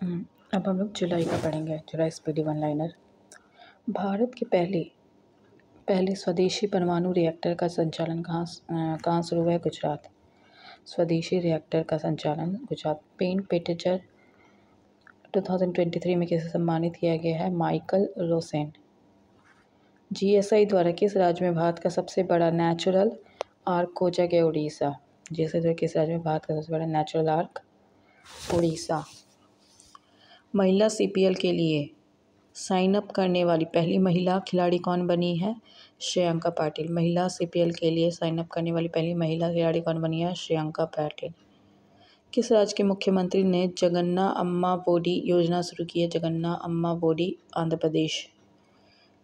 अब हम लोग जुलाई का पढ़ेंगे। जुलाई स्पीडी वन लाइनर। भारत के पहले स्वदेशी परमाणु रिएक्टर का संचालन कहाँ शुरू हुआ है? गुजरात। स्वदेशी रिएक्टर का संचालन गुजरात। पेन पेटेजर 2023 में किसे सम्मानित किया गया है? Michael Rosen. GSI द्वारा किस राज्य में भारत का सबसे बड़ा नेचुरल आर्क खोजा गया? उड़ीसा। GSI द्वारा किस राज्य में भारत का सबसे बड़ा नेचुरल आर्क? उड़ीसा। महिला CPL के लिए साइन अप करने वाली पहली महिला खिलाड़ी कौन बनी है? श्रेयांका पाटिल। महिला CPL के लिए साइन अप करने वाली पहली महिला खिलाड़ी कौन बनी है? श्रेयांका पाटिल। किस राज्य के मुख्यमंत्री ने जगन्ना अम्मा बोडी योजना शुरू की है? जगन्ना अम्मा बोडी, आंध्र प्रदेश।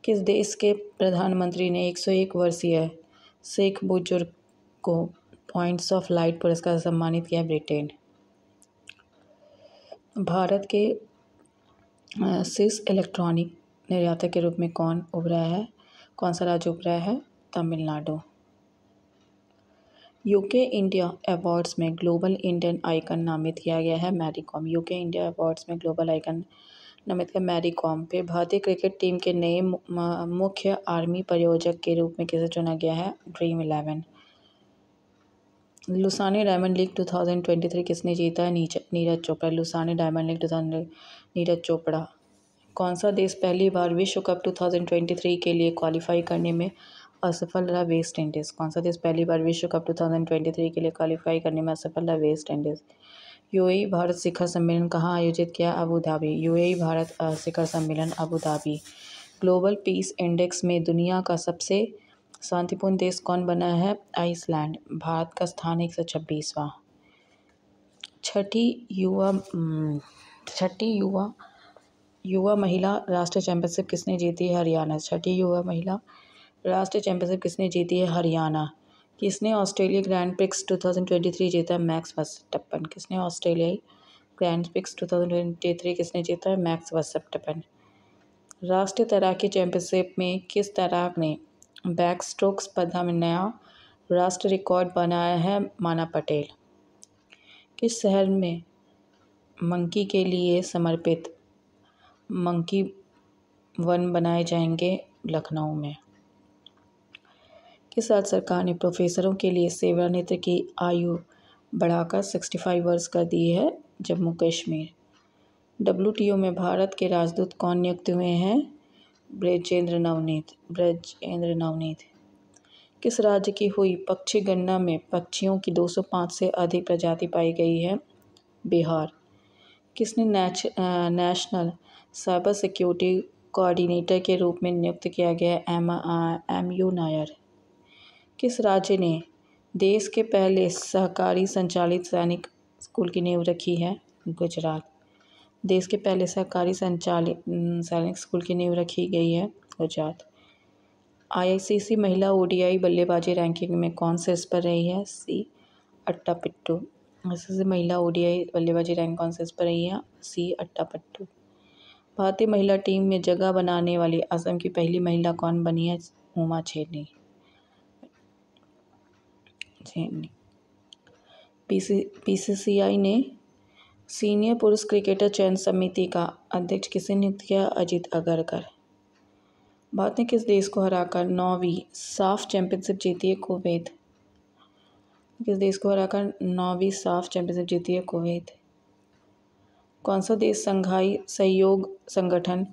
किस देश के प्रधानमंत्री ने 101 वर्षीय शेख बुजुर्ग को पॉइंट्स ऑफ लाइट पुरस्कार से सम्मानित किया? ब्रिटेन। भारत के सिस इलेक्ट्रॉनिक निर्यातक के रूप में कौन सा राज्य उभरा है? तमिलनाडु। यूके इंडिया अवार्ड्स में ग्लोबल इंडियन आइकन नामित किया गया है? Mary Kom. UK India awards में ग्लोबल आइकन नामित किया मैरी कॉम पे। भारतीय क्रिकेट टीम के नए मुख्य आर्मी प्रायोजक के रूप में किसे चुना गया है? ड्रीम 11। लुसाने डायमंड लीग 2023 किसने जीता है? Neeraj Chopra. Lausanne diamond league 2023 Neeraj Chopra. कौन सा देश पहली बार विश्व कप 2023 के लिए क्वालिफाई करने में असफल रहा? West Indies. कौन सा देश पहली बार विश्व कप 2023 के लिए क्वालिफाई करने में असफल रहा? West Indies. UAE भारत शिखर सम्मेलन कहाँ आयोजित किया? Abu Dhabi. UAE भारत शिखर सम्मेलन Abu Dhabi. Global peace index में दुनिया का सबसे शांतिपूर्ण देश कौन बना है? आइसलैंड। भारत का स्थान 126वां। छठी युवा महिला राष्ट्रीय चैंपियनशिप किसने जीती है? हरियाणा। छठी युवा महिला राष्ट्रीय चैंपियनशिप किसने जीती है? हरियाणा। किसने ऑस्ट्रेलिया ग्रैंड प्रिक्स 2023 जीता? Max Verstappen. किसने ऑस्ट्रेलियाई ग्रैंड प्रिक्स 2023 किसने जीता है? Max Verstappen. राष्ट्रीय तैराकी चैंपियनशिप में किस तैराक ने बैक स्ट्रोक स्पर्धा में नया राष्ट्रीय रिकॉर्ड बनाया है? माना पटेल। किस शहर में मंकी के लिए समर्पित मंकी वन बनाए जाएंगे? लखनऊ में। किस राज्य सरकार ने प्रोफेसरों के लिए सेवानिवृत्ति की आयु बढ़ाकर 65 वर्ष कर दी है? जम्मू कश्मीर। WTO में भारत के राजदूत कौन नियुक्त हुए हैं? ब्रजेंद्र नवनीत। किस राज्य की हुई पक्षी गणना में पक्षियों की 205 से अधिक प्रजाति पाई गई है? बिहार। किसने नेशनल साइबर सिक्योरिटी कोऑर्डिनेटर के रूप में नियुक्त किया गया है? MU नायर। किस राज्य ने देश के पहले सहकारी संचालित सैनिक स्कूल की नींव रखी है? गुजरात। देश के पहले सहकारी संचालित सैनिक स्कूल की नींव रखी गई है? गुजरात। ICC महिला ODI बल्लेबाजी रैंकिंग में कौन शीर्ष पर रही है? C अट्टापिट्टू। ICC महिला ODI बल्लेबाजी रैंक कौन शीर्ष पर रही है? C अट्टापिट्टू। भारतीय महिला टीम में जगह बनाने वाली असम की पहली महिला कौन बनी है? उमा छेनी। PCCI ने सीनियर पुरुष क्रिकेटर चयन समिति का अध्यक्ष किसे नियुक्त किया? अजित अगरकर। भारत ने किस देश को हराकर 9वीं साफ चैंपियनशिप जीती है? कुवैत। किस देश को हराकर 9वीं साफ चैंपियनशिप जीती है? कुवैत। कौन सा देश शंघाई सहयोग संगठन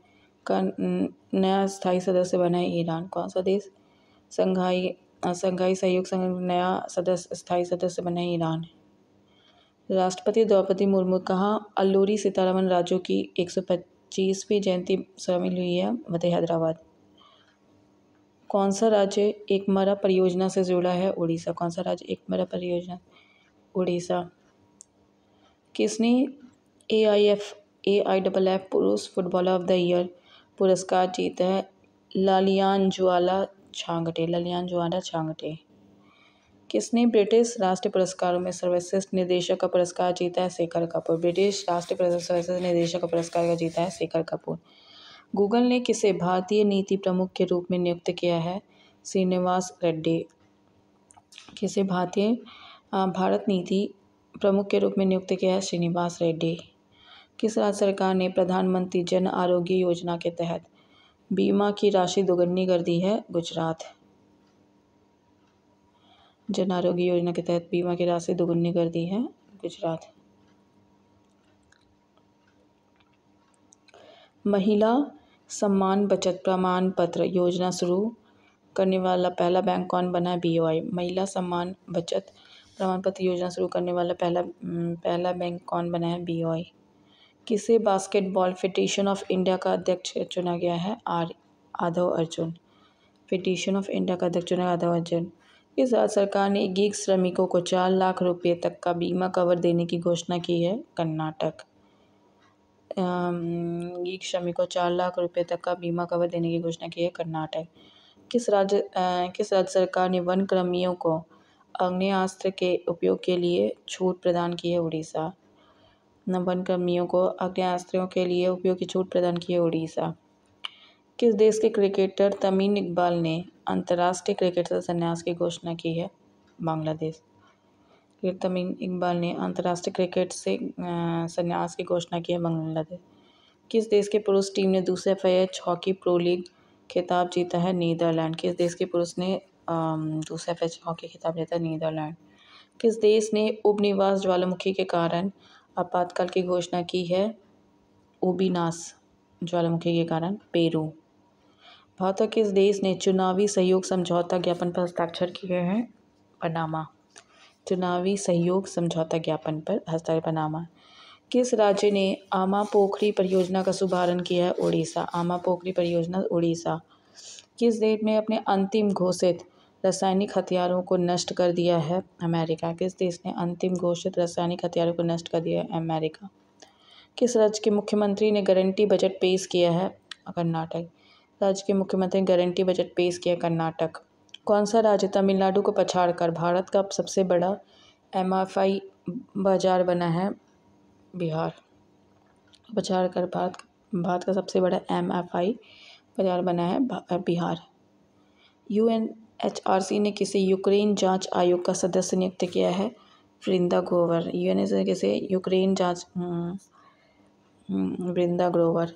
का नया स्थायी सदस्य बना है? ईरान। कौन सा देश शंघाई सहयोग संगठन का नया स्थायी सदस्य बना है? ईरान। राष्ट्रपति द्रौपदी मुर्मू कहाँ अल्लूरी सीतारमण राजू की 125वीं जयंती शामिल हुई है? हैदराबाद। कौन सा राज्य एकमरा परियोजना से जुड़ा है? उड़ीसा। कौन सा राज्य एकमरा परियोजना? उड़ीसा। किसने AIFF पुरुष फुटबॉलर ऑफ द ईयर पुरस्कार जीता है? ललियानजुआला छांगटे। किसने ब्रिटिश राष्ट्रीय पुरस्कारों में सर्वश्रेष्ठ निर्देशक का पुरस्कार जीता है? शेखर कपूर। ब्रिटिश राष्ट्रीय सर्वश्रेष्ठ निर्देशक का पुरस्कार जीता है शेखर कपूर। गूगल ने किसे भारतीय नीति प्रमुख के रूप में नियुक्त किया है? श्रीनिवास रेड्डी। किसे भारत नीति प्रमुख के रूप में नियुक्त किया है? श्रीनिवास रेड्डी। किस राज्य सरकार ने प्रधानमंत्री जन आरोग्य योजना के तहत बीमा की राशि दोगुनी कर दी है? गुजरात। जन आरोग्य योजना के तहत बीमा की राशि दोगुनी कर दी है गुजरात। महिला सम्मान बचत प्रमाण पत्र योजना शुरू करने वाला पहला बैंक कौन बना है? BOI। महिला सम्मान बचत प्रमाण पत्र योजना शुरू करने वाला पहला बैंक कौन बना है? BOI। किसे बास्केटबॉल फेडरेशन ऑफ इंडिया का अध्यक्ष चुना गया है? आदव अर्जुन। फेडरेशन ऑफ इंडिया का अध्यक्ष चुना आदव अर्जुन। इस राज्य सरकार ने गीग श्रमिकों को 4 लाख रुपये तक का बीमा कवर देने की घोषणा की है? कर्नाटक। गीग श्रमिकों को 4 लाख रुपये तक का बीमा कवर देने की घोषणा की है? कर्नाटक। किस राज्य सरकार ने वन कर्मियों को आग्नेयास्त्र के उपयोग के लिए छूट प्रदान की है? उड़ीसा। वन कर्मियों को आग्नेयास्त्रों के लिए उपयोग की छूट प्रदान की है? उड़ीसा। किस देश के क्रिकेटर तमीम इकबाल ने अंतर्राष्ट्रीय क्रिकेट से संन्यास की घोषणा की है? बांग्लादेश। तमीम इकबाल ने अंतर्राष्ट्रीय क्रिकेट से संन्यास की घोषणा की है? बांग्लादेश। किस देश के पुरुष टीम ने दूसरे FIH हॉकी प्रो लीग खिताब जीता है? नीदरलैंड। किस देश के पुरुष ने दूसरा FIH हॉकी खिताब जीता है? नीदरलैंड। किस देश ने उपनिवास ज्वालामुखी के कारण आपातकाल की घोषणा की है? उबिनास ज्वालामुखी के कारण? पेरू। भारत और किस देश ने चुनावी सहयोग समझौता ज्ञापन पर हस्ताक्षर किए हैं? पनामा। चुनावी सहयोग समझौता ज्ञापन पर हस्ताक्षर पनामा। किस राज्य ने आमा पोखरी परियोजना का शुभारंभ किया है? उड़ीसा। आमा पोखरी परियोजना उड़ीसा। किस देश ने अपने अंतिम घोषित रासायनिक हथियारों को नष्ट कर दिया है? अमेरिका। किस देश ने अंतिम घोषित रासायनिक हथियारों को नष्ट कर दिया है? अमेरिका। किस राज्य के मुख्यमंत्री ने गारंटी बजट पेश किया है? कर्नाटक। राज्य के मुख्यमंत्री ने गारंटी बजट पेश किया? कर्नाटक। कौन सा राज्य तमिलनाडु को पछाड़कर भारत का सबसे बड़ा MFI बाजार बना है? बिहार। पछाड़कर भारत का सबसे बड़ा MFI बाजार बना है बिहार। UNHRC ने किसे यूक्रेन जांच आयोग का सदस्य नियुक्त किया है? वृंदा ग्रोवर। UNHRC ने किसे यूक्रेन जांच वृंदा ग्रोवर।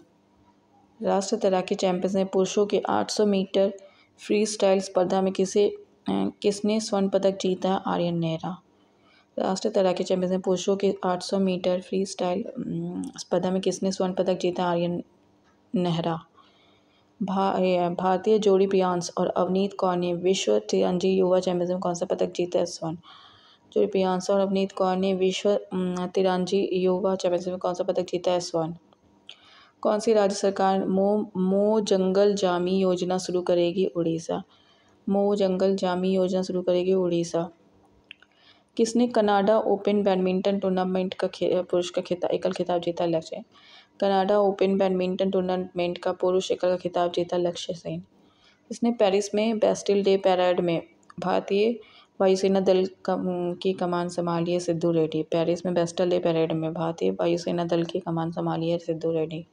राष्ट्रीय तैराकी चैंपियनशिप में पुरुषों के 800 मीटर फ्री स्टाइल स्पर्धा में किसने स्वर्ण पदक जीता? आर्यन नेहरा। राष्ट्रीय तैराकी चैंपियनशिप में पुरुषों के 800 मीटर फ्री स्टाइल स्पर्धा में किसने स्वर्ण पदक जीता? आर्यन नेहरा। भारतीय जोड़ी प्रियांश और अवनीत कौर ने विश्व तिरंजी युवा चैंपियनशिप में कौन सा पदक जीता है? स्वर्ण। जोड़ी प्रियांश और अवनीत कौर ने विश्व तिरंजी युवा चैंपियनशिप में कौन सा पदक जीता है? स्वर्ण। कौन सी राज्य सरकार मो जंगल जामी योजना शुरू करेगी? उड़ीसा। मो जंगल जामी योजना शुरू करेगी? उड़ीसा। किसने कनाडा ओपन बैडमिंटन टूर्नामेंट का पुरुष का एकल खिताब जीता? लक्ष्य। कनाडा ओपन बैडमिंटन टूर्नामेंट का पुरुष एकल का खिताब जीता? लक्ष्य सेन। इसने पेरिस में बेस्टिल डे पैरेड में भारतीय वायुसेना दल की कमान संभाली है? सिद्धू रेड्डी। पेरिस में बेस्टिल डे पैरेड में भारतीय वायुसेना दल की कमान संभाली है? सिद्धू रेड्डी।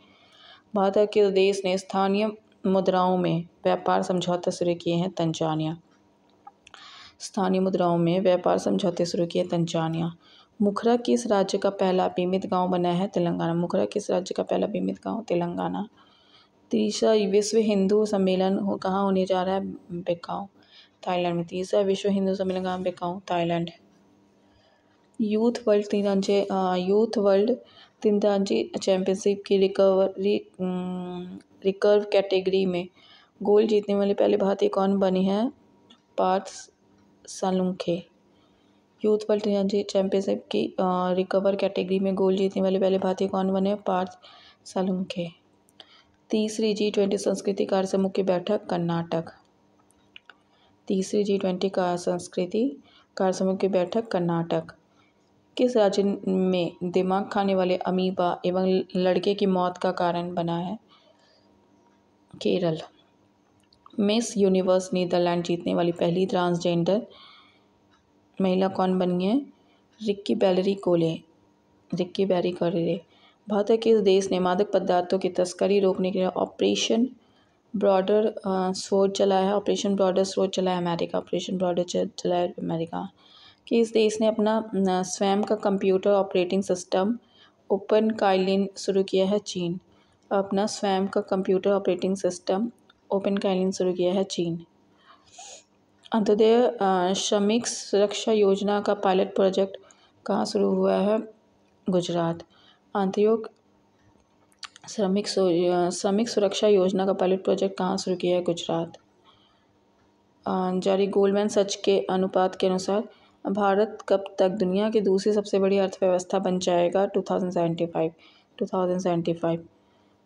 भारत के देश ने स्थानीय मुद्राओं में व्यापार समझौते शुरू किए हैं? तंजानिया। स्थानीय मुद्राओं में व्यापार समझौते शुरू किए? तंजानिया। मुखरा किस राज्य का पहला बीमित गांव बना है? तेलंगाना। मुखरा किस राज्य का पहला बीमित गांव? तेलंगाना। तीसरा विश्व हिंदू सम्मेलन कहाँ होने जा रहा है? बेकाओ, थाईलैंड में। तीसरा विश्व हिंदू सम्मेलन कहाँ? बेकाओ, थाईलैंड। यूथ वर्ल्ड तीरंदाजी चैंपियनशिप की रिकर्व कैटेगरी में गोल्ड जीतने वाले पहले भारतीय कौन बने हैं? पार्थ सालुंखे। यूथ वर्ल्ड तीरंदाजी चैंपियनशिप की रिकवर कैटेगरी में गोल्ड जीतने वाले पहले भारतीय कौन बने? पार्थ सालुंखे। तीसरी G20 संस्कृति कार्य समूह की बैठक? कर्नाटक। तीसरी G20 संस्कृति कार्य समूह की बैठक? कर्नाटक। किस राज्य में दिमाग खाने वाले अमीबा एवं लड़के की मौत का कारण बना है? केरल। मिस यूनिवर्स नीदरलैंड जीतने वाली पहली ट्रांसजेंडर महिला कौन बनी है? रिक्की बैरी कोले। भारत के किस देश ने मादक पदार्थों की तस्करी रोकने के लिए ऑपरेशन ब्रॉडर स्वॉर्ड चलाया है? ऑपरेशन ब्रॉडर स्वॉर्ड चलाया? अमेरिका। ऑपरेशन ब्रॉडर चलाया अमेरिका। किस देश ने अपना स्वयं का computer operating system open Kaelin शुरू किया है चीन। अपना स्वयं का computer operating system open Kaelin शुरू किया है चीन। अंत्योदय श्रमिक सुरक्षा योजना का पायलट प्रोजेक्ट कहाँ शुरू हुआ है? गुजरात। अंत्योदय श्रमिक सुरक्षा योजना का पायलट प्रोजेक्ट कहाँ शुरू किया है? गुजरात। जारी गोल्डमैन सच के अनुपात के अनुसार भारत कब तक दुनिया की दूसरी सबसे बड़ी अर्थव्यवस्था बन जाएगा? 2075।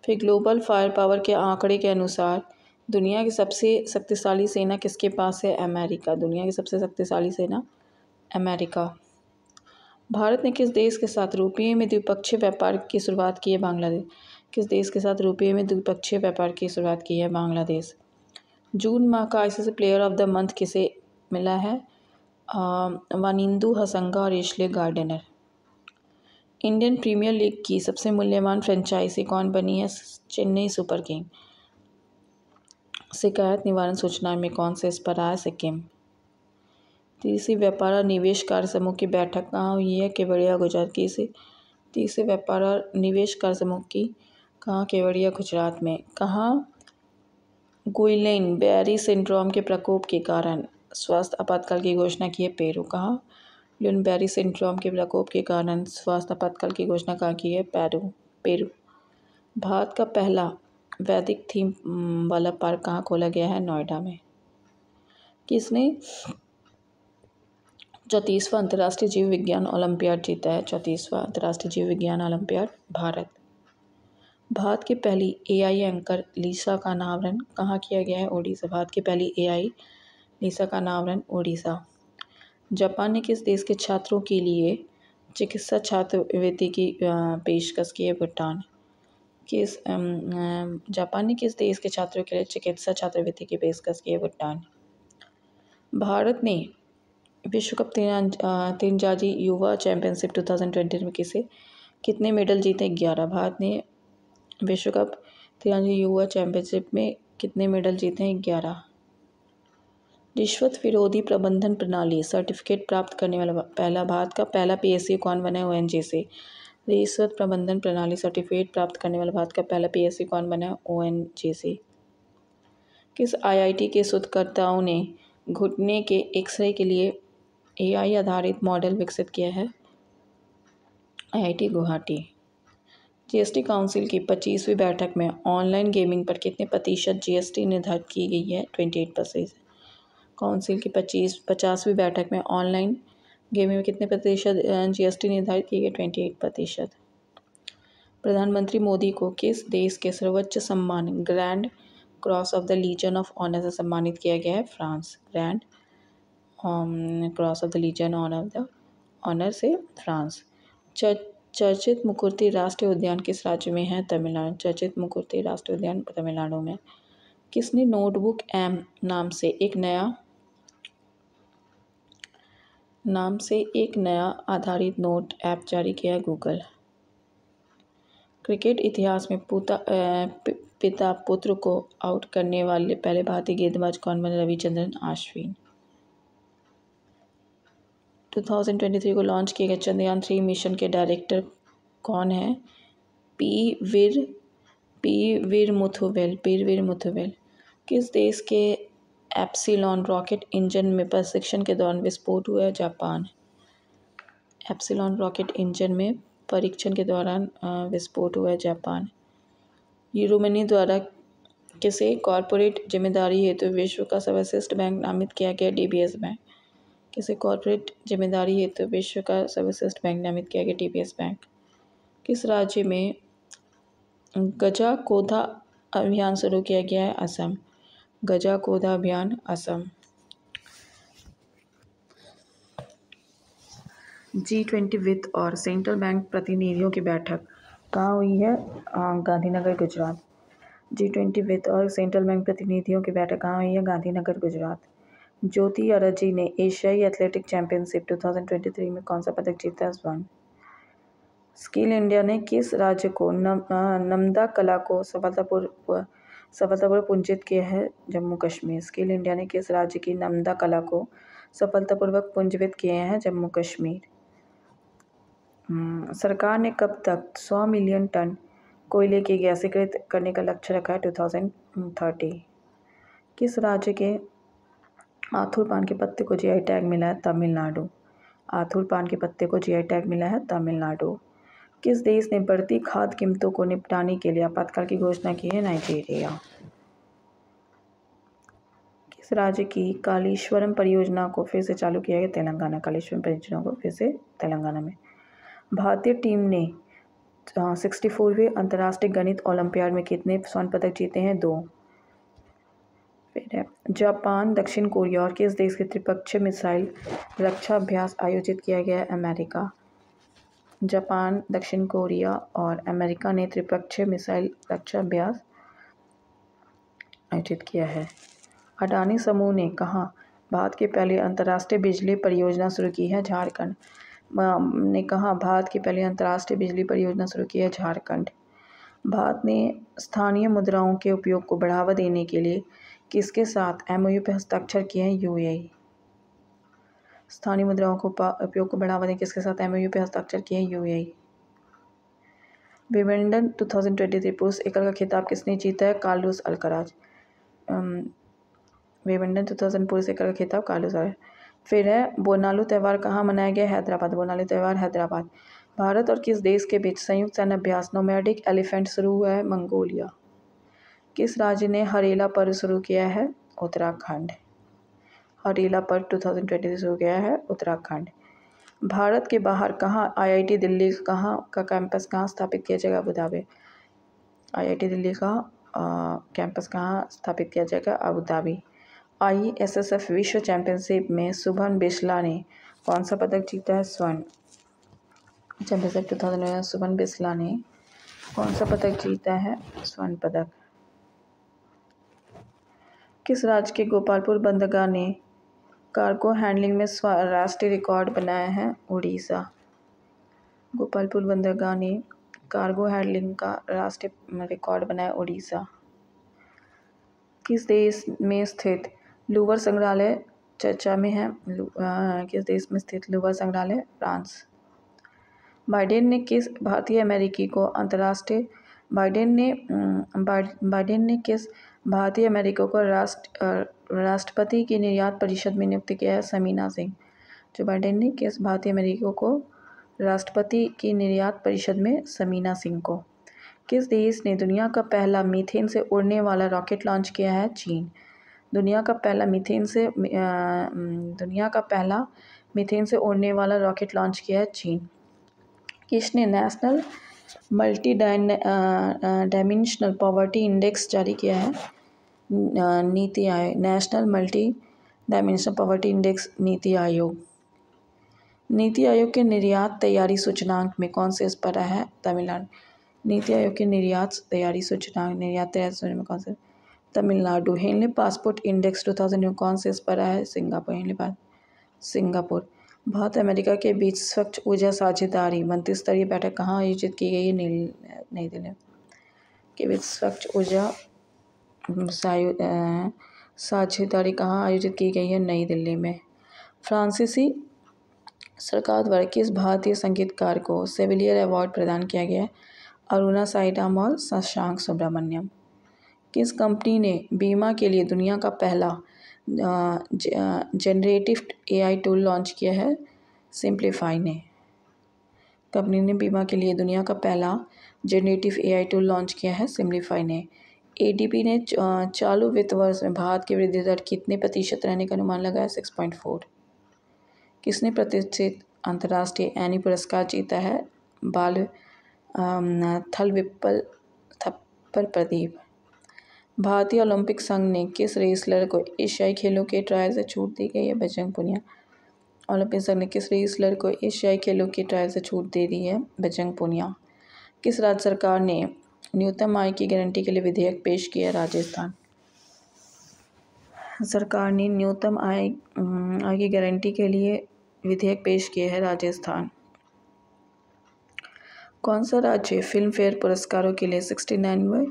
फिर ग्लोबल फायर पावर के आंकड़े के अनुसार दुनिया की सबसे शक्तिशाली सेना किसके पास है? अमेरिका। दुनिया की सबसे शक्तिशाली सेना अमेरिका। भारत ने किस देश के साथ रुपये में द्विपक्षीय व्यापार की शुरुआत की है? बांग्लादेश। किस देश के साथ रुपये में द्विपक्षीय व्यापार की शुरुआत की है? बांग्लादेश। जून माह का ICC player of the month किसे मिला है? वानिंदु हसंगा और Ashleigh Gardner. Indian premier league की सबसे मूल्यवान फ्रेंचाइजी कौन बनी है? Chennai super king. शिकायत निवारण सूचना में कौन से इस पर आया? सिक्किम। तीसरी व्यापार और निवेश कार्य समूह की बैठक कहाँ हुई है? केवड़िया गुजरात की। तीसरे व्यापार और निवेश कार्य समूह की कहाँ? केवड़िया गुजरात में। कहाँ गुइलेन बेरी सिंड्रोम के प्रकोप के कारण स्वास्थ्य आपातकाल की घोषणा की है? पेरू। कहाँ गुइलेन बेरी सिंड्रोम के प्रकोप के कारण स्वास्थ्य आपातकाल की घोषणा कहाँ की है? पेरू। भारत का पहला वैदिक थीम वाला पार्क कहाँ खोला गया है? नोएडा में। किसने 34वां अंतर्राष्ट्रीय जीव विज्ञान ओलंपियाड जीता है? 34वां अंतर्राष्ट्रीय जीव विज्ञान ओलंपियाड भारत। भारत की पहली एआई एंकर लीसा का अनावरण कहाँ किया गया है? ओडिशा। भारत की पहली एआई लीसा का अनावरण ओडिशा। जापान ने किस देश के छात्रों के लिए चिकित्सा छात्रवृत्ति की पेशकश की है? भूटान। जापान ने किस देश के छात्रों के लिए चिकित्सा छात्रवृत्ति की पेशकश की है? भूटान। भारत ने विश्व कप तीरंदाजी युवा चैंपियनशिप 2020 में कितने मेडल जीते? 11। भारत ने विश्व कप तीरंदाजी युवा चैंपियनशिप में कितने मेडल जीते हैं? 11। रिश्वत विरोधी प्रबंधन प्रणाली सर्टिफिकेट प्राप्त करने वाला पहला भारत का पहला पीएसयू कौन बना है? ओएनजीसी। रिश्वत प्रबंधन प्रणाली सर्टिफिकेट प्राप्त करने वाला भारत का पहला पीएसयू कौन बना है? ओएनजीसी। किस आईआईटी के शोधकर्ताओं ने घुटने के एक्सरे के लिए एआई आधारित मॉडल विकसित किया है? आईआईटी गुवाहाटी। जीएसटी काउंसिल की 25वीं बैठक में ऑनलाइन गेमिंग पर कितने प्रतिशत जीएसटी निर्धारित की गई है? 28%। काउंसिल की 50वीं बैठक में ऑनलाइन गेमिंग में कितने प्रतिशत जीएसटी निर्धारित की गई? 28%। प्रधानमंत्री मोदी को किस देश के सर्वोच्च सम्मान grand cross of the legion of honour से सम्मानित किया गया है? France. Grand cross of the legion honour से फ्रांस। चर्चित मुकुर्ती राष्ट्रीय उद्यान किस राज्य में है? तमिलनाडु। चर्चित मुकुर्ती राष्ट्रीय उद्यान तमिलनाडु में। किसने नोटबुक एम नाम से एक नया आधारित नोट ऐप जारी किया है? गूगल। क्रिकेट इतिहास में पिता पुत्र को आउट करने वाले पहले भारतीय गेंदबाज कौन बने? रविचंद्रन अश्विन। 2023 को लॉन्च किए गए चंद्रयान 3 मिशन के डायरेक्टर कौन है? पी वीर मुथुवेल। किस देश के एप्सिलॉन रॉकेट इंजन में परीक्षण के दौरान विस्फोट हुआ है? जापान। एप्सिलॉन रॉकेट इंजन में परीक्षण के दौरान विस्फोट हुआ है? जापान। यूरोमनी द्वारा किसे कॉरपोरेट जिम्मेदारी हेतु विश्व का सर्वश्रेष्ठ बैंक नामित किया गया? DBS bank. किसे कॉरपोरेट जिम्मेदारी हेतु विश्व का सर्वश्रेष्ठ बैंक नामित किया गया? DBS bank. किस राज्य में गजा कोधा अभियान शुरू किया गया है? असम। गजा कोधा अभियान असम। G20 वित्त और सेंट्रल बैंक प्रतिनिधियों की बैठक कहाँ हुई है? गांधीनगर गुजरात। G20 वित्त और सेंट्रल बैंक प्रतिनिधियों की बैठक कहाँ हुई है? गांधीनगर गुजरात। ज्योति अरजी ने एशियाई एथलेटिक चैंपियनशिप 2023 में कौन सा पदक जीता है? स्वर्ण। स्किल इंडिया ने किस राज्य को नमदा कला को सफलतापूर्वक पुंजित किया है? जम्मू कश्मीर। स्किल इंडिया ने किस राज्य की नमदा कला को सफलतापूर्वक पुंजीकृत किए हैं? जम्मू कश्मीर। सरकार ने कब तक 100 मिलियन टन कोयले की गैसीकृत करने का लक्ष्य रखा है? 2030। किस राज्य के आथुर पान के पत्ते को जीआई टैग मिला है? तमिलनाडु। आथुर पान के पत्ते को जीआई टैग मिला है तमिलनाडु। किस देश ने बढ़ती खाद्य कीमतों को निपटाने के लिए आपातकाल की घोषणा की है? नाइजीरिया। किस राज्य की कालेश्वरम परियोजना को फिर से चालू किया गया? तेलंगाना। कालेश्वरम परियोजना को फिर से तेलंगाना में। भारतीय टीम ने 64वें अंतर्राष्ट्रीय गणित ओलंपियाड में कितने स्वर्ण पदक जीते हैं? 2। फिर है जापान, दक्षिण कोरिया और किस देश के त्रिपक्षीय मिसाइल रक्षा अभ्यास आयोजित किया गया है? अमेरिका। जापान, दक्षिण कोरिया और अमेरिका ने त्रिपक्षीय मिसाइल रक्षा अभ्यास आयोजित किया है। अडानी समूह ने कहाँ भारत की पहली अंतर्राष्ट्रीय बिजली परियोजना शुरू की है? झारखंड ने कहा भारत की पहली अंतर्राष्ट्रीय बिजली परियोजना शुरू की है? झारखंड। भारत ने स्थानीय मुद्राओं के उपयोग को बढ़ावा देने के लिए किसके साथ एमओयू पर हस्ताक्षर किए हैं? यूएई। स्थानीय मुद्राओं को उपयोग को बढ़ावा देने किसके साथ एमओयू पर हस्ताक्षर किए हैं? यूएई। विंबलडन 2023 पुरुष एकल का खिताब किसने जीता है? Carlos Alcaraz. विंबलडन 2000 पुरुष एकल का खिताब कार्लोस अल्कराज। फिर है बोनालू त्यौहार कहाँ मनाया गया? हैदराबाद। बोनालू त्यौहार हैदराबाद। भारत और किस देश के बीच संयुक्त सैन्य अभ्यास नोमैडिक एलिफेंट शुरू हुआ है? मंगोलिया। किस राज्य ने हरेला पर्व शुरू किया है? उत्तराखंड। हरेला पर्व 2023 शुरू किया है उत्तराखंड। भारत के बाहर कहाँ आईआईटी दिल्ली का कैंपस कहाँ स्थापित किया जाएगा? Abu Dhabi. आईआईटी दिल्ली का कैंपस कहाँ स्थापित किया जाएगा? Abu Dhabi. ISSF विश्व चैंपियनशिप में शुभम बिस्ला ने कौन सा पदक जीता है? स्वर्ण। चैंपियनशिप 2000 शुभम बिस्ला ने कौन सा पदक जीता है? स्वर्ण पदक। किस राज्य के गोपालपुर बंदरगाह ने कार्गो हैंडलिंग में राष्ट्रीय रिकॉर्ड बनाया है? उड़ीसा। गोपालपुर बंदरगाह ने कार्गो हैंडलिंग का राष्ट्रीय रिकॉर्ड बनाया? उड़ीसा। किस देश में स्थित लूवर संग्रहालय चर्चा में है? किस देश में स्थित लूवर संग्रहालय? फ्रांस। बाइडेन ने किस भारतीय अमेरिकी को अंतर्राष्ट्रीय बाइडेन ने किस भारतीय अमेरिकी को राष्ट्रपति की निर्यात परिषद में नियुक्त किया है? समीना सिंह। जो बाइडेन ने किस भारतीय अमेरिकी को राष्ट्रपति की निर्यात परिषद में? समीना सिंह को। किस देश ने दुनिया का पहला मीथेन से उड़ने वाला रॉकेट लॉन्च किया है? चीन। दुनिया का पहला मीथेन से उड़ने वाला रॉकेट लॉन्च किया है? चीन। किसने national multi dimensional poverty index जारी किया है? NITI Aayog. National multi dimensional poverty index NITI Aayog. NITI Aayog के निर्यात तैयारी सूचकांक में कौन से पर रहा है? तमिलनाडु। नीति आयोग के निर्यात तैयारी सूचकांक में कौन से? तमिलनाडु। हेनले पासपोर्ट इंडेक्स 2000 में कौन से पर रहा है? सिंगापुर। सिंगापुर। भारत अमेरिका के बीच स्वच्छ ऊर्जा साझेदारी मंत्रिस्तरीय बैठक कहाँ आयोजित की गई है? नई दिल्ली के बीच स्वच्छ ऊर्जा साझेदारी कहाँ आयोजित की गई है? नई दिल्ली में। फ्रांसीसी सरकार द्वारा किस भारतीय संगीतकार को सेविलियर अवार्ड प्रदान किया गया है? अरुणा साईराम और शशांक सुब्रमण्यम। किस कंपनी ने बीमा के लिए दुनिया का पहला जनरेटिव AI टूल लॉन्च किया है? सिंप्लीफाई ने। कंपनी ने बीमा के लिए दुनिया का पहला जनरेटिव AI टूल लॉन्च किया है? सिंप्लीफाई ने। ADB ने चालू वित्त वर्ष में भारत की वृद्धि दर कितने प्रतिशत रहने का अनुमान लगाया? 6.4। किसने प्रतिष्ठित अंतर्राष्ट्रीय एनी पुरस्कार जीता है? बाल थल थप्पड़ प्रदीप। भारतीय ओलंपिक संघ ने किस रेसलर को एशियाई खेलों के ट्रायल से छूट दी गई है? बजरंग पुनिया। ओलंपिक संघ ने किस रेसलर को एशियाई खेलों की ट्रायल से छूट दे दी है? बजरंग पुनिया। किस राज्य सरकार ने न्यूनतम आय की गारंटी के लिए विधेयक पेश किया? राजस्थान सरकार ने न्यूनतम आय की गारंटी के लिए विधेयक पेश किया है? राजस्थान। कौन सा राज्य फिल्म फेयर पुरस्कारों के लिए 69वें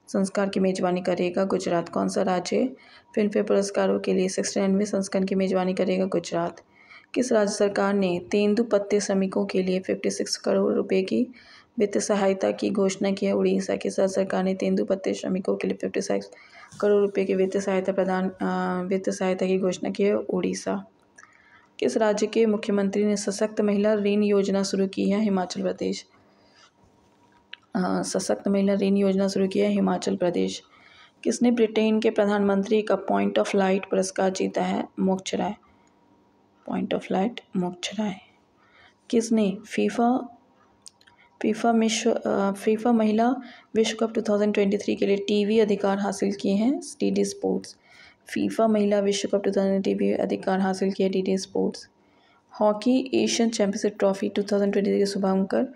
संस्कार की मेजबानी करेगा? गुजरात। कौन सा राज्य फिल्म फेयर पुरस्कारों के लिए 69वें संस्करण की मेजबानी करेगा? गुजरात। किस राज्य सरकार ने तेंदुपत्ते श्रमिकों के लिए 56 करोड़ रुपए की वित्तीय सहायता की घोषणा की है? उड़ीसा। किस राज्य सरकार ने तेंदुपत्ते श्रमिकों के लिए 56 करोड़ रुपए की वित्तीय सहायता की घोषणा की है? उड़ीसा। किस राज्य के मुख्यमंत्री ने सशक्त महिला ऋण योजना शुरू की है? हिमाचल प्रदेश। सशक्त महिला ऋण योजना शुरू की है? हिमाचल प्रदेश। किसने ब्रिटेन के प्रधानमंत्री का पॉइंट ऑफ लाइट पुरस्कार जीता है? मोक्ष राय। पॉइंट ऑफ लाइट मोक्ष राय। किसने फीफा महिला विश्व कप 2023 के लिए टीवी अधिकार हासिल किए हैं? DD sports. फीफा महिला विश्व कप 2023 अधिकार हासिल किए DD sports. Hockey Asian championship trophy 2023 के शुभांकर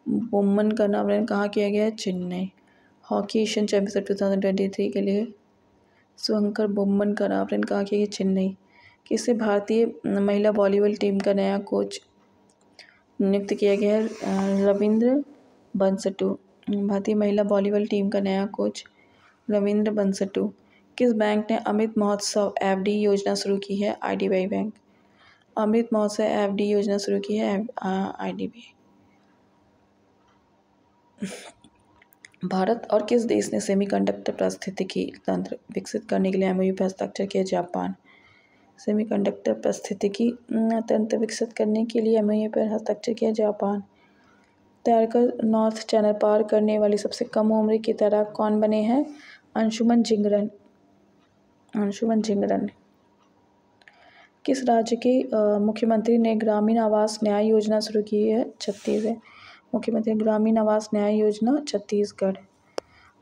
बोम्मन का नामकरण कहाँ किया गया है? चेन्नई। हॉकी एशियन चैंपियनशिप 2023 के लिए शुभंकर बोम्मन का नामकरण कहाँ किया गया? चेन्नई। किसे भारतीय महिला वॉलीबॉल टीम का नया कोच नियुक्त किया गया है? रविंद्र बंसटू। भारतीय महिला वॉलीबॉल टीम का नया कोच रविंद्र बंसटू। किस बैंक ने अमृत महोत्सव एफडी योजना शुरू की है? IDBI bank. Amrit Mahotsav FD योजना शुरू की है आईडीबीआई। भारत और किस देश ने सेमीकंडक्टर पारिस्थितिकी तंत्र विकसित करने के लिए एमओयू पर हस्ताक्षर किया? जापान। सेमीकंडक्टर पारिस्थितिकी तंत्र विकसित करने के लिए एमओयू पर हस्ताक्षर किया? जापान। तैरकर नॉर्थ चैनल पार करने वाली सबसे कम उम्र की तैराक कौन बने हैं? अंशुमन जिंगरन। अंशुमन जिंगरन। किस राज्य के मुख्यमंत्री ने ग्रामीण आवास न्याय योजना शुरू की है? छत्तीसगढ़। मुख्यमंत्री ग्रामीण आवास न्याय योजना छत्तीसगढ़।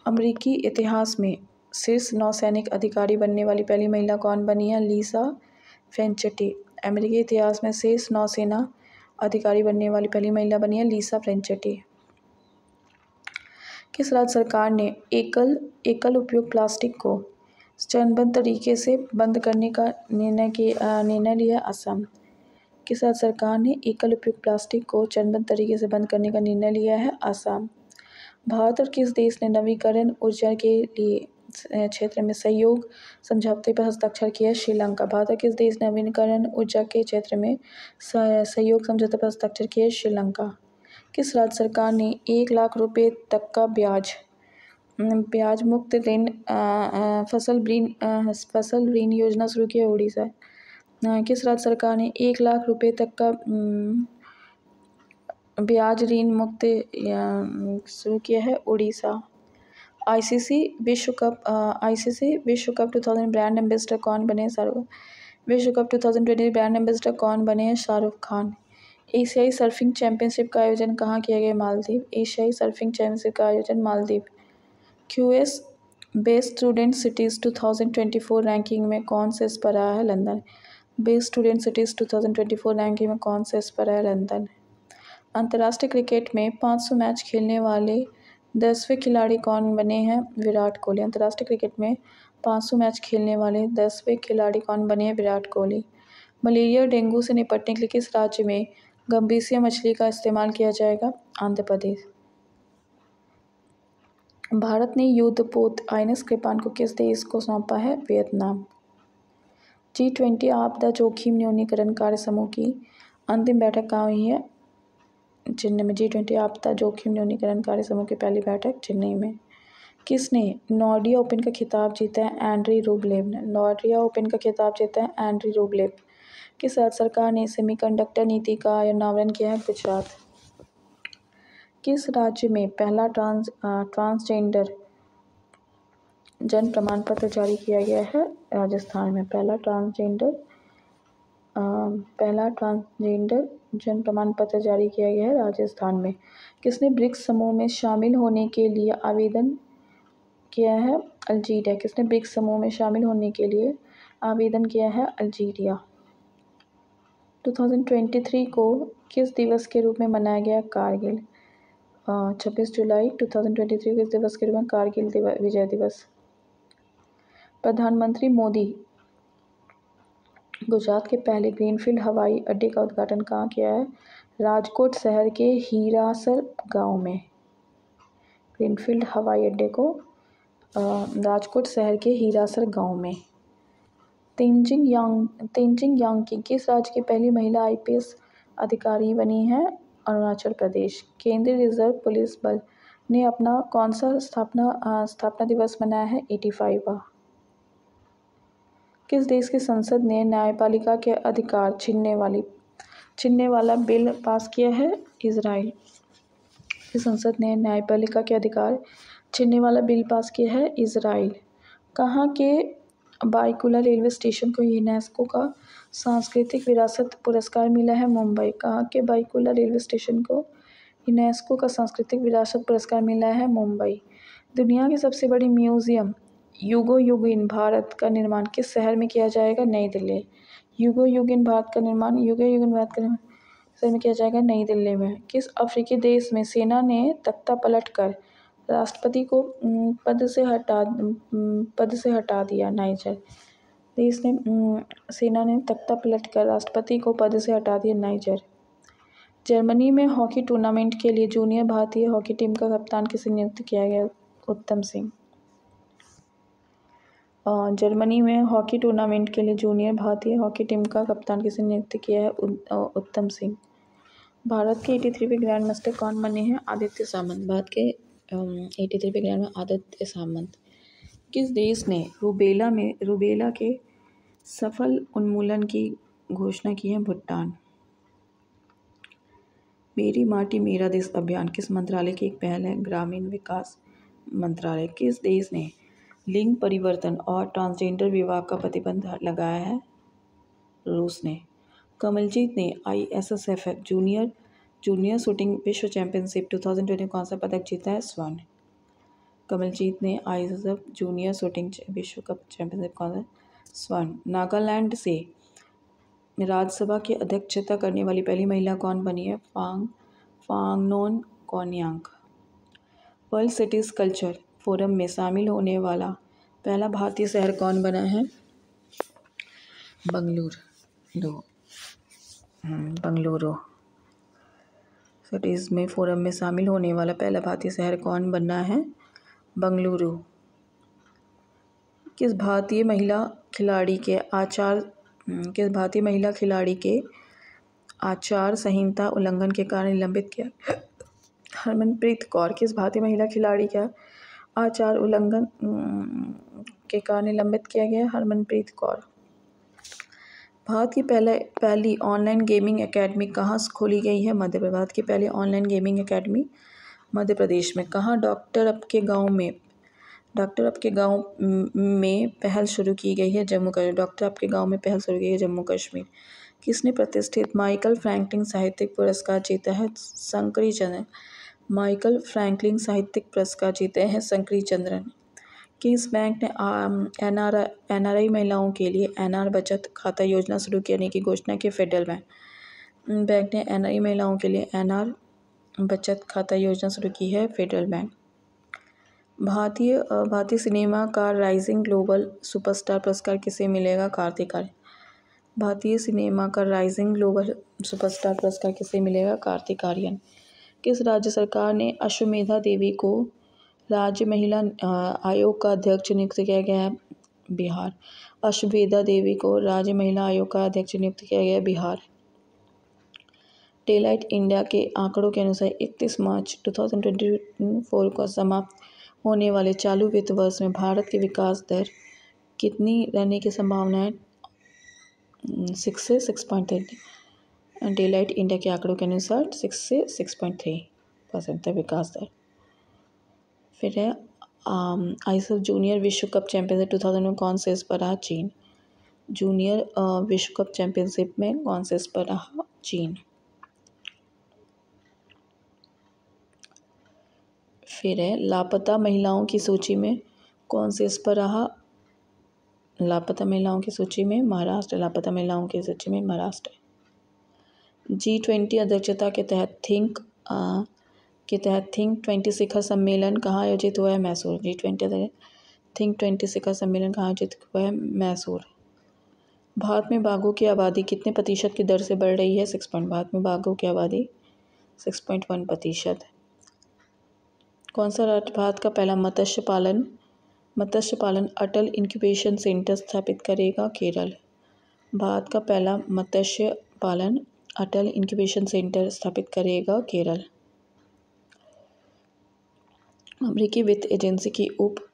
अमेरिकी इतिहास में शीर्ष नौसैनिक अधिकारी बनने वाली पहली महिला कौन बनी है? लीसा फ्रेंचेटी। अमेरिकी इतिहास में शीर्ष नौसेना अधिकारी बनने वाली पहली महिला बनी है लीसा फ्रेंचेटी। किस राज्य सरकार ने एकल उपयोग प्लास्टिक को चरणबद्ध तरीके से बंद करने का निर्णय लिया? असम। किस राज्य सरकार ने एकल उपयोग प्लास्टिक को चरणबद्ध तरीके से बंद करने का निर्णय लिया है? असम। भारत और किस देश ने नवीकरण ऊर्जा के लिए क्षेत्र में सहयोग समझौते पर हस्ताक्षर किया? श्रीलंका। भारत और किस देश ने नवीकरण ऊर्जा के क्षेत्र में सहयोग समझौते पर हस्ताक्षर किया? श्रीलंका। किस राज्य सरकार ने 1 लाख रुपए तक का ब्याज मुक्त ऋण फसल ऋण योजना शुरू की है? उड़ीसा। किस राज्य सरकार ने 1 लाख रुपए तक का ब्याज ऋण मुक्त शुरू किया है? उड़ीसा। आईसीसी विश्व कप 2000 ब्रांड एम्बेसडर कौन बने? विश्व कप 2020 ब्रांड एम्बेसडर कौन बने हैं? शाहरुख खान। एशियाई सर्फिंग चैंपियनशिप का आयोजन कहाँ किया गया? मालदीव। एशियाई सर्फिंग चैंपियनशिप का आयोजन Maldives. QS best student cities 2024 ranking में कौन से इस पर आया है? London. Best student cities 2024 ranking में कौन से इस पर आया है? लंदन। अंतर्राष्ट्रीय क्रिकेट में 500 मैच खेलने वाले 10वें खिलाड़ी कौन बने हैं? विराट कोहली। अंतर्राष्ट्रीय क्रिकेट में 500 मैच खेलने वाले 10वें खिलाड़ी कौन बने हैं? विराट कोहली। मलेरिया और डेंगू से निपटने के लिए किस राज्य में गंबीसिया मछली का इस्तेमाल किया जाएगा? आंध्र प्रदेश। भारत ने युद्धपोत आईएनएस कृपाण को किस देश को सौंपा है? वियतनाम। G20 आपदा जोखिम न्यूनीकरण कार्य समूह की अंतिम बैठक कहाँ हुई है? चेन्नई में। G20 आपदा जोखिम न्यूनीकरण कार्य समूह की पहली बैठक चेन्नई में। किसने नॉर्डिया ओपन का खिताब जीता है? एंड्री रूबलेव ने नॉर्डिया ओपन का खिताब जीता है एंड्री रूबलेव। किस राज्य सरकार ने सेमीकंडक्टर नीति का अनावरण किया है? गुजरात। किस राज्य में पहला ट्रांसजेंडर जन्म प्रमाण पत्र जारी किया गया है? राजस्थान में। पहला ट्रांसजेंडर जन्म प्रमाण पत्र जारी किया गया है राजस्थान में। किसने ब्रिक्स समूह में शामिल होने के लिए आवेदन किया है? अल्जीरिया। किसने ब्रिक्स समूह में शामिल होने के लिए आवेदन किया है? अल्जीरिया। 2023 को किस दिवस के रूप में मनाया गया? कारगिल। 26 जुलाई 2023 किस दिवस के रूप में? कारगिल विजय दिवस। प्रधानमंत्री मोदी गुजरात के पहले ग्रीनफील्ड हवाई अड्डे का उद्घाटन कहाँ किया है? राजकोट शहर के हीरासर गांव में। ग्रीनफील्ड हवाई अड्डे को राजकोट शहर के हीरासर गांव में। तेंजिंग यांकी किस राज्य की पहली महिला आईपीएस अधिकारी बनी है? अरुणाचल प्रदेश। केंद्रीय रिजर्व पुलिस बल ने अपना कौन सा स्थापना दिवस मनाया है? 85वां। किस देश की संसद ने न्यायपालिका के अधिकार छीनने वाला बिल पास किया है? इजराइल की संसद ने न्यायपालिका के अधिकार छीनने वाला बिल पास किया है? इजराइल। कहाँ के बायकुला रेलवे स्टेशन को यूनेस्को का सांस्कृतिक विरासत पुरस्कार मिला है? मुंबई। कहाँ के बायकुला रेलवे स्टेशन को यूनेस्को का सांस्कृतिक विरासत पुरस्कार मिला है? मुंबई। दुनिया की सबसे बड़ी म्यूजियम युगो युगिन भारत का निर्माण किस शहर में किया जाएगा? नई दिल्ली। युगो युगिन भारत का निर्माण शहर में किया जाएगा? नई दिल्ली में। किस अफ्रीकी देश में सेना ने तख्ता पलटकर राष्ट्रपति को पद से हटा दिया? नाइजर देश ने सेना ने तख्ता पलटकर राष्ट्रपति को पद से हटा दिया? नाइजर। जर्मनी में हॉकी टूर्नामेंट के लिए जूनियर भारतीय हॉकी टीम का कप्तान किसे नियुक्त किया गया? उत्तम सिंह। जर्मनी में हॉकी टूर्नामेंट के लिए जूनियर भारतीय हॉकी टीम का कप्तान किसे नियुक्त किया है? उत्तम सिंह। भारत के 83वें ग्रैंड मास्टर कौन बने हैं? आदित्य सामंत। भारत के 83वें ग्रैंड आदित्य सामंत। किस देश ने रूबेला के सफल उन्मूलन की घोषणा की है? भूटान। मेरी माटी मेरा देश अभियान किस मंत्रालय की एक पहल है? ग्रामीण विकास मंत्रालय। किस देश ने लिंग परिवर्तन और ट्रांसजेंडर विवाह का प्रतिबंध लगाया है? रूस ने। कमलजीत ने ISSF जूनियर शूटिंग विश्व चैंपियनशिप 2020 कौन सा पदक जीता है? स्वर्ण। कमलजीत ने ISSF जूनियर शूटिंग विश्व कप चैंपियनशिप कौन सा? स्वर्ण। नागालैंड से राज्यसभा की अध्यक्षता करने वाली पहली महिला कौन बनी है? Phangnon Konyak. World cities culture forum में शामिल होने वाला पहला भारतीय शहर कौन बना है? बंगलुरु। सिटीज में फोरम में शामिल होने वाला पहला भारतीय शहर कौन बना है? बंगलुरु। किस भारतीय महिला खिलाड़ी के आचार संहिता उल्लंघन के कारण निलंबित किया? हरमनप्रीत कौर। किस भारतीय महिला खिलाड़ी का आचार उल्लंघन के कारण निलंबित किया गया? हरमनप्रीत कौर। भारत की पहली ऑनलाइन गेमिंग एकेडमी कहाँ खोली गई है? मध्य प्रदेश। भारत की पहली online gaming academy Madhya Pradesh में। कहाँ डॉक्टर आपके गाँव में पहल शुरू की गई है? जम्मू कश्मीर। डॉक्टर आपके गाँव में पहल शुरू की है? जम्मू कश्मीर। किसने प्रतिष्ठित माइकल फ्रैंकलिन साहित्यिक पुरस्कार जीता है? शंकरी चंद्रन। माइकल फ्रैंकलिन साहित्यिक पुरस्कार जीते हैं शंकरी चंद्रन। किस बैंक ने NRI महिलाओं के लिए NR बचत खाता योजना शुरू करने की घोषणा की? फेडरल बैंक ने NRI महिलाओं के लिए NR बचत खाता योजना शुरू की है? Federal bank. भारतीय सिनेमा का राइजिंग ग्लोबल सुपरस्टार पुरस्कार किसे मिलेगा? कार्तिक आर्यन। भारतीय सिनेमा का राइजिंग ग्लोबल सुपरस्टार पुरस्कार किसे मिलेगा? कार्तिक आर्यन। किस राज्य सरकार ने अश्वमेधा देवी को राज्य महिला आयोग का अध्यक्ष नियुक्त किया गया है? बिहार। अश्वमेधा देवी को राज्य महिला आयोग का अध्यक्ष नियुक्त किया गया है? बिहार। डेलाइट इंडिया के आंकड़ों के अनुसार 31 मार्च 2024 को समाप्त होने वाले चालू वित्त वर्ष में भारत की विकास दर कितनी रहने की संभावना है? 6 से 6.3। डेलाइट इंडिया के आंकड़ों के अनुसार 6 से 6.3% विकास दर। फिर है ISSF जूनियर विश्व कप चैंपियनशिप 2000 में कौन से पर रहा? चीन। जूनियर विश्व कप चैंपियनशिप में कौन से पर रहा? चीन। फिर है लापता महिलाओं की सूची में कौन से पर रहा? लापता महिलाओं की सूची में महाराष्ट्र। लापता महिलाओं की सूची में महाराष्ट्र। G20 अध्यक्षता के तहत थिंक 20 शिखर सम्मेलन कहाँ आयोजित हुआ है? मैसूर। G20 थिंक 20 शिखर सम्मेलन कहाँ आयोजित हुआ है? मैसूर। भारत में बाघों की आबादी कितने प्रतिशत की दर से बढ़ रही है? 6 पॉइंट। भारत में बाघों की आबादी 6.1%। कौन सा राज्य भारत का पहला मत्स्य पालन मत्स्य पालन अटल इंक्यूबेशन सेंटर स्थापित करेगा केरल। भारत का पहला मत्स्य पालन अटल इंक्यूबेशन सेंटर स्थापित करेगा केरल। अमेरिकी वित्त एजेंसी की उप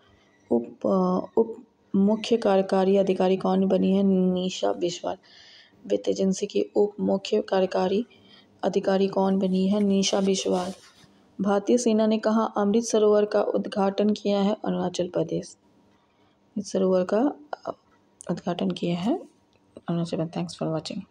मुख्य कार्यकारी अधिकारी कौन बनी है? निशा बिस्वाल। वित्त एजेंसी की उप मुख्य कार्यकारी अधिकारी कौन बनी है? निशा बिस्वाल। भारतीय सेना ने कहाँ अमृत सरोवर का उद्घाटन किया है? अरुणाचल प्रदेश। अमृत सरोवर का उद्घाटन किया है Arunachal Pradesh. Thanks for watching.